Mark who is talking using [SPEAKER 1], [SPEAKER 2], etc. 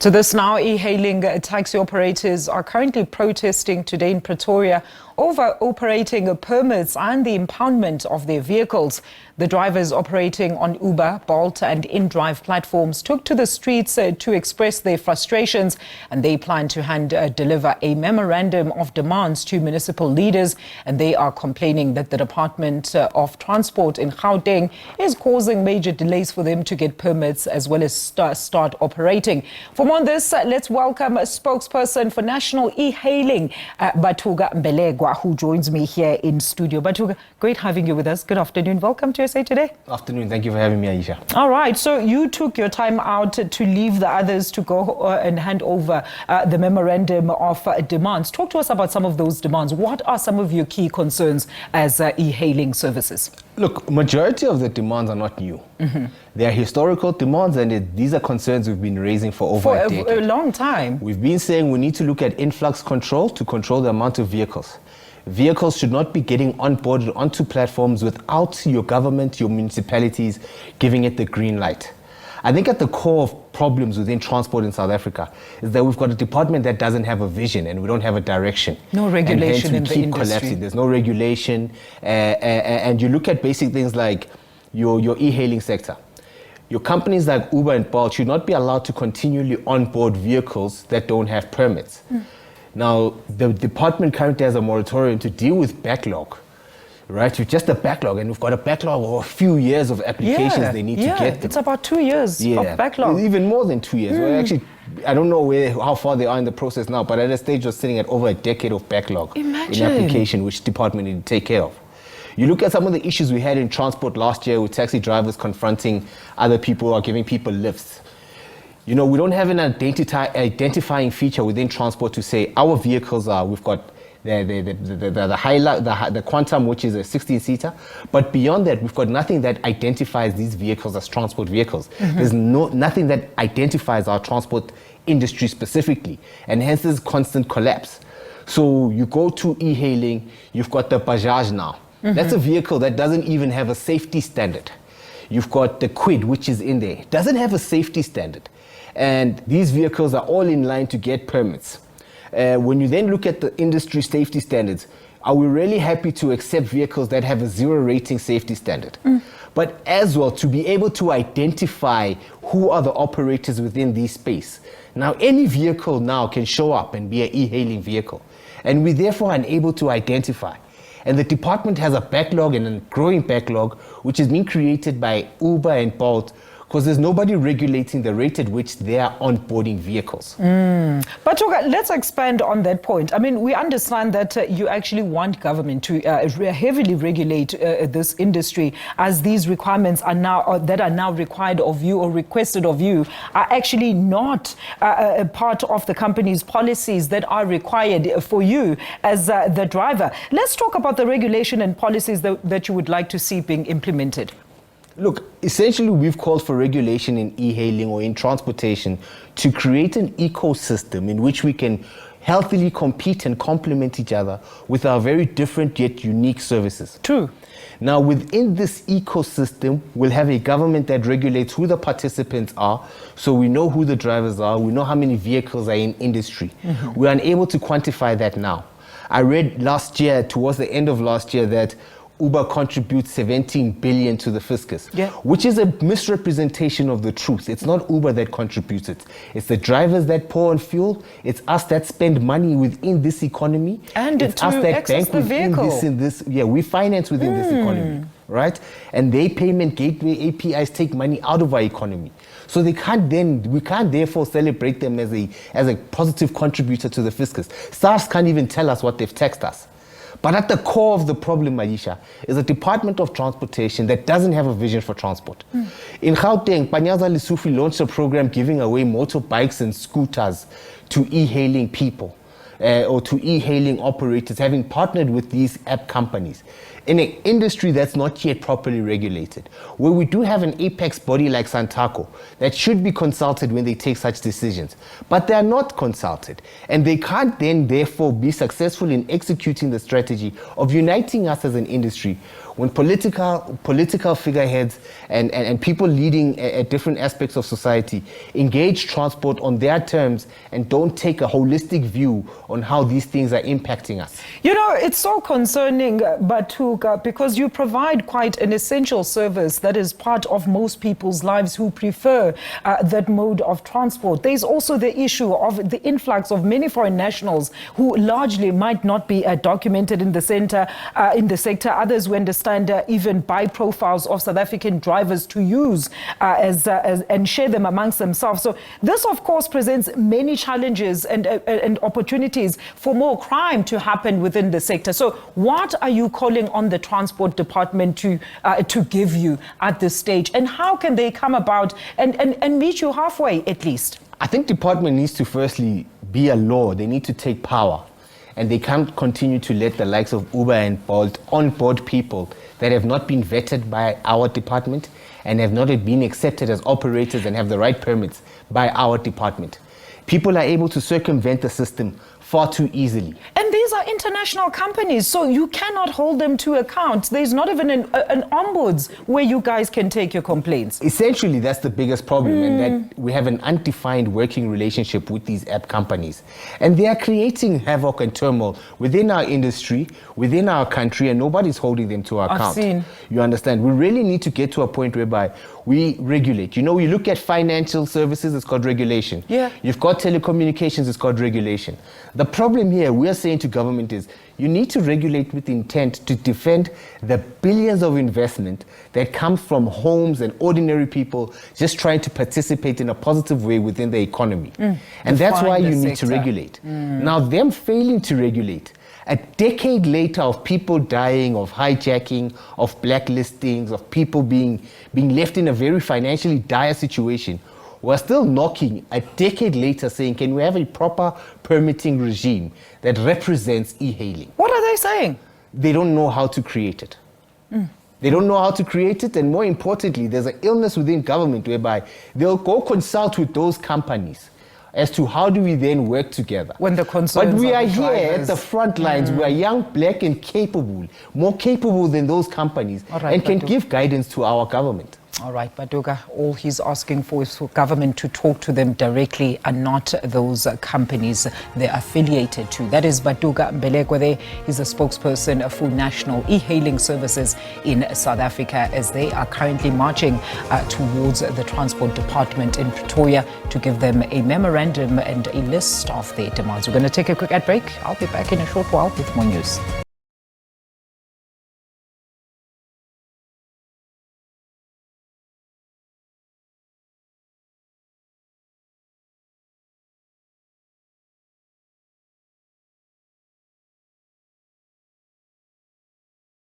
[SPEAKER 1] To this now, e-hailing taxi operators are currently protesting today in Pretoria over operating permits and the impoundment of their vehicles. The drivers operating on Uber, Bolt and inDrive platforms took to the streets to express their frustrations, and they plan to deliver a memorandum of demands to municipal leaders. And they are complaining that the Department of Transport in Gauteng is causing major delays for them to get permits as well as start operating. For more on this, let's welcome a spokesperson for national e-hailing, Vhatuka Mbelengwa, who joins me here in studio. Vhatuka, great having you with us. Good afternoon. Welcome to USA Today.
[SPEAKER 2] Afternoon. Thank you for having me, Aisha.
[SPEAKER 1] All right. So you took your time out to leave the others to go and hand over the memorandum of demands. Talk to us about some of those demands. What are some of your key concerns as e-hailing services?
[SPEAKER 2] Look, majority of the demands are not new. They are historical demands, and these are concerns we've been raising for over a decade.
[SPEAKER 1] For a long time.
[SPEAKER 2] We've been saying we need to look at influx control to control the amount of vehicles. Vehicles should not be getting onboarded onto platforms without your government, your municipalities giving it the green light. I think at the core of problems within transport in South Africa is that we've got a department that doesn't have a vision and we don't have a direction.
[SPEAKER 1] No regulation in the industry.
[SPEAKER 2] Collapsing. There's no regulation. And you look at basic things like your e-hailing sector. Your companies like Uber and Bolt should not be allowed to continually onboard vehicles that don't have permits. Now, the department currently has a moratorium to deal with backlog, right? With just a backlog, and we've got a backlog of a few years of applications they need to get.
[SPEAKER 1] It's about 2 years of backlog.
[SPEAKER 2] Even more than 2 years. Well, actually, I don't know how far they are in the process now, but at a stage, we're sitting at over a decade of backlog in application, which department need to take care of. You look at some of the issues we had in transport last year with taxi drivers confronting other people or giving people lifts. You know, we don't have an identifying feature within transport to say our vehicles are, we've got the quantum, which is a 16-seater, but beyond that, we've got nothing that identifies these vehicles as transport vehicles. There's nothing that identifies our transport industry specifically, and hence there's constant collapse. So you go to e-hailing, you've got the Bajaj now. That's a vehicle that doesn't even have a safety standard. You've got the Quid, which is in there, doesn't have a safety standard. And these vehicles are all in line to get permits. When you then look at the industry safety standards, are we really happy to accept vehicles that have a 0 rating safety standard? But as well, to be able to identify who are the operators within this space. Now, any vehicle now can show up and be an e-hailing vehicle. And we therefore are unable to identify. And the department has a backlog and a growing backlog, which is being created by Uber and Bolt, because there's nobody regulating the rate at which they are onboarding vehicles.
[SPEAKER 1] But let's expand on that point. I mean, we understand that you actually want government to heavily regulate this industry, as these requirements are now required of you or requested of you are actually not a part of the company's policies that are required for you as the driver. Let's talk about the regulation and policies that you would like to see being implemented.
[SPEAKER 2] Look, essentially we've called for regulation in e-hailing or in transportation to create an ecosystem in which we can healthily compete and complement each other with our very different yet unique services.
[SPEAKER 1] True.
[SPEAKER 2] Now, within this ecosystem, we'll have a government that regulates who the participants are, so we know who the drivers are, we know how many vehicles are in industry. We're unable to quantify that now. I read last year, towards the end of last year, that Uber contributes 17 billion to the fiscus, which is a misrepresentation of the truth. It's not Uber that contributes it. It's the drivers that pour on fuel. It's us that spend money within this economy.
[SPEAKER 1] And
[SPEAKER 2] it's
[SPEAKER 1] to
[SPEAKER 2] us that
[SPEAKER 1] access
[SPEAKER 2] bank
[SPEAKER 1] the vehicle.
[SPEAKER 2] We finance within this economy, right? And they payment gateway APIs take money out of our economy. So we can't therefore celebrate them as a positive contributor to the fiscus. SARS can't even tell us what they've taxed us. But at the core of the problem, Aisha, is a Department of Transportation that doesn't have a vision for transport. In Gauteng, Panyaza Lesufi launched a program giving away motorbikes and scooters to e-hailing people or to e-hailing operators, having partnered with these app companies. in an industry that's not yet properly regulated, where we do have an apex body like Santaco that should be consulted when they take such decisions, but they are not consulted, and they can't then therefore be successful in executing the strategy of uniting us as an industry when political figureheads and people leading at different aspects of society engage transport on their terms and don't take a holistic view on how these things are impacting us.
[SPEAKER 1] You know, it's so concerning, Vhatuka, because you provide quite an essential service that is part of most people's lives who prefer that mode of transport. There's also the issue of the influx of many foreign nationals who largely might not be documented in the sector. Others, we understand, even buy profiles of South African drivers to use and share them amongst themselves. So this, of course, presents many challenges and opportunities for more crime to happen within the sector. So what are you calling on the Transport Department to give you at this stage? And how can they come about and meet you halfway, at least?
[SPEAKER 2] I think department needs to firstly be a law. They need to take power. And they can't continue to let the likes of Uber and Bolt onboard people that have not been vetted by our department and have not been accepted as operators and have the right permits by our department. People are able to circumvent the system far too easily.
[SPEAKER 1] And these are international companies, so you cannot hold them to account. There's not even an ombuds where you guys can take your complaints.
[SPEAKER 2] Essentially, that's the biggest problem, and that we have an undefined working relationship with these app companies. And they are creating havoc and turmoil within our industry, within our country, and nobody's holding them to account. You understand? We really need to get to a point whereby we regulate. You know, you look at financial services, it's called regulation.
[SPEAKER 1] Yeah.
[SPEAKER 2] You've got telecommunications, it's called regulation. The problem here we are saying to government is you need to regulate with intent to defend the billions of investment that comes from homes and ordinary people just trying to participate in a positive way within the economy. And that's why you need to regulate. Now, them failing to regulate, a decade later of people dying, of hijacking, of blacklistings, of people being left in a very financially dire situation, we're still knocking a decade later saying, can we have a proper permitting regime that represents e-hailing?
[SPEAKER 1] What are they saying?
[SPEAKER 2] They don't know how to create it. They don't know how to create it, and more importantly, there's an illness within government whereby they'll go consult with those companies as to how do we then work together.
[SPEAKER 1] When the concerns
[SPEAKER 2] But we are
[SPEAKER 1] the
[SPEAKER 2] here
[SPEAKER 1] drivers.
[SPEAKER 2] at the front lines. We are young, black, and capable, more capable than those companies, and can give guidance to our government.
[SPEAKER 1] All right, Vhatuka, all he's asking for is for government to talk to them directly and not those companies they're affiliated to. That is Vhatuka Mbelengwa there. He's a spokesperson for national e-hailing services in South Africa as they are currently marching towards the Transport Department in Pretoria to give them a memorandum and a list of their demands. We're going to take a quick ad break. I'll be back in a short while with more news.